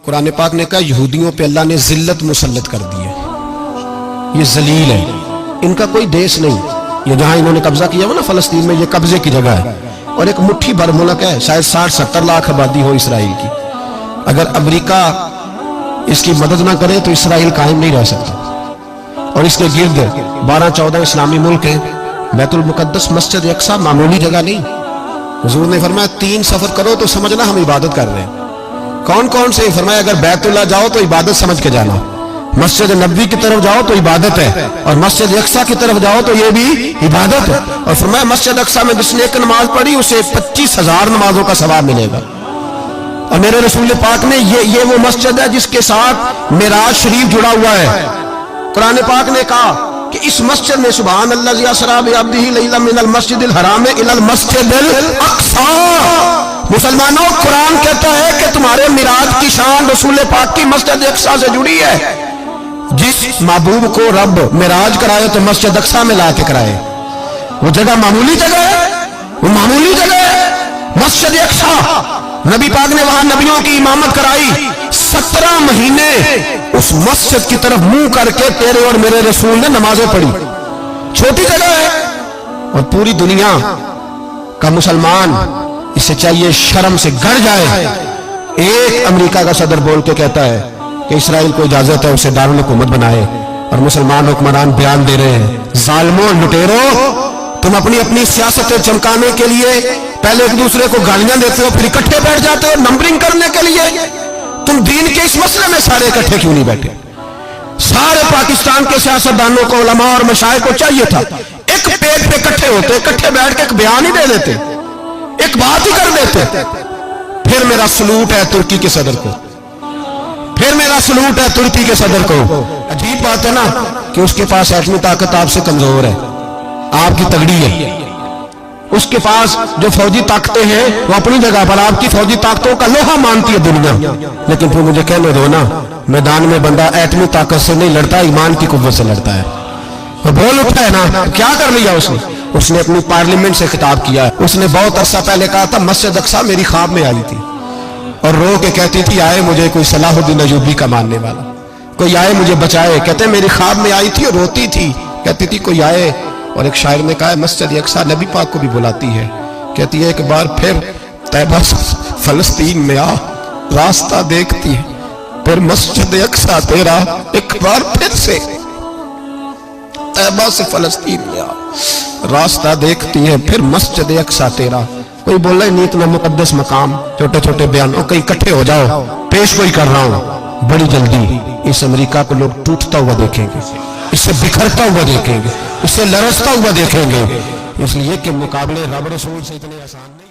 قرآن پاک نے کہا یہودیوں پہ اللہ نے ذلت مسلط کر دی ہے، یہ ذلیل ہے، ان کا کوئی دیش نہیں۔ یہ جہاں انہوں نے قبضہ کیا ہوا نا فلسطین میں، یہ قبضے کی جگہ ہے اور ایک مٹھی بھر ملک ہے، شاید 60-70 لاکھ آبادی ہو اسرائیل کی۔ اگر امریکہ اس کی مدد نہ کرے تو اسرائیل قائم نہیں رہ سکتا۔ اور اس کے گرد 12-14 اسلامی ملک ہیں۔ بیت المقدس مسجد اقصی معمولی جگہ نہیں۔ حضور نے فرمایا 3 سفر کرو تو سمجھنا ہم عبادت کر رہے ہیں۔ کون کون سے؟ فرمایا اگر بیت اللہ جاؤ تو عبادت سمجھ کے جانا، مسجد نبوی کی طرف جاؤ تو عبادت ہے، اور مسجد اقصی کی طرف جاؤ تو یہ بھی عبادت ہے۔ اور فرمایا مسجد اقصی میں جس نے ایک نماز پڑھی اسے 25,000 نمازوں کا ثواب ملے گا۔ اور میرے رسول پاک نے یہ وہ مسجد ہے جس کے ساتھ معراج شریف جڑا ہوا ہے۔ قرآن پاک نے کہا کہ اس مسجد میں سبحان اللہ اسریٰ بعبدہ لیلا من المسجد الحرام الی المسجد الاقصی۔ مسلمانوں، قرآن کہتا ہے کہ تمہارے معراج کی شان رسول پاک کی مسجد اقصی سے جڑی ہے۔ جس محبوب کو رب معراج کرائے تو مسجد اقصی میں لا کے کرائے۔ وہ جگہ معمولی جگہ ہے، وہ معمولی جگہ ہے مسجد اقصی۔ نبی پاک نے وہاں نبیوں کی امامت کرائی، 17 مہینے اس مسجد کی طرف منہ کر کے تیرے اور میرے رسول نے نمازیں پڑھی۔ چھوٹی جگہ ہے اور پوری دنیا کا مسلمان اسے چاہیے شرم سے گڑ جائے۔ ایک امریکہ کا صدر بول کے کہتا ہے کہ اسرائیل کو اجازت ہے اسے دارالحکومت بنائے، اور مسلمان حکمران بیان دے رہے ہیں ظالموں، لٹیروں، تم اپنی سیاستیں چمکانے کے لیے پہلے ایک دوسرے کو گالیاں دیتے ہو، پھر اکٹھے بیٹھ جاتے ہو نمبرنگ کرنے کے لیے۔ تم دین کے اس مسئلے میں سارے اکٹھے کیوں نہیں بیٹھے؟ سارے پاکستان کے سیاستدانوں کو، علماء اور مشائخ کو چاہیے تھا ایک پیج پہ اکٹھے ہوتے، اکٹھے بیٹھ کے ایک بیان ہی دے دیتے، ایک بات ہی کر دیتے۔ پھر میرا سلوٹ ہے ترکی کے صدر کو، پھر میرا سلوٹ ہے ترکی کے صدر کو۔ عجیب بات ہے نا کہ اس کے پاس ایٹمی طاقت آپ سے کمزور ہے، آپ کی تگڑی ہے۔ اس کے پاس جو فوجی طاقتیں ہیں وہ اپنی جگہ پر، آپ کی فوجی طاقتوں کا لوہا مانتی ہے دنیا، لیکن پھر مجھے کہنے دو نا، میدان میں بندہ ایٹمی طاقت سے نہیں لڑتا، ایمان کی قوت سے لڑتا ہے۔ وہ بول اٹھا ہے نا، کیا کر لیا اس نے اپنی پارلیمنٹ سے خطاب کیا ہے۔ اس نے بہت عرصہ پہلے کہا تھا مسجد اقصی میری خواب میں آئی تھی اور رو کے کہتی تھی آئے مجھے کوئی صلاح الدین ایوبی کا ماننے والا، کوئی آئے مجھے بچائے۔ کہتے میری خواب میں آئی تھی اور روتی تھی، کہتی تھی کوئی آئے۔ اور ایک شاعر نے کہا ہے مسجد اقصی نبی پاک کو بھی بلاتی ہے، کہتی ہے ایک بار پھر طیبہ فلسطین میں آ، راستہ دیکھتی ہے پھر مسجد اقصی تیرا، ایک بار پھر سے طیبہ سے فلسطین میں آ، راستہ دیکھتی ہے پھر مسجد اقصی تیرا۔ کوئی بول رہا ہے نہیں اتنا مقدس مقام، چھوٹے چھوٹے بیانوں، کہیں اکٹھے ہو جاؤ، پیش کوئی کر رہا ہوں بڑی جلدی۔ اس امریکہ کو لوگ ٹوٹتا ہوا دیکھیں گے، اس سے بکھرتا ہوا دیکھیں گے، اس سے لرزتا ہوا دیکھیں گے، اس لیے کہ مقابلے رب رسول سے اتنے آسان نہیں۔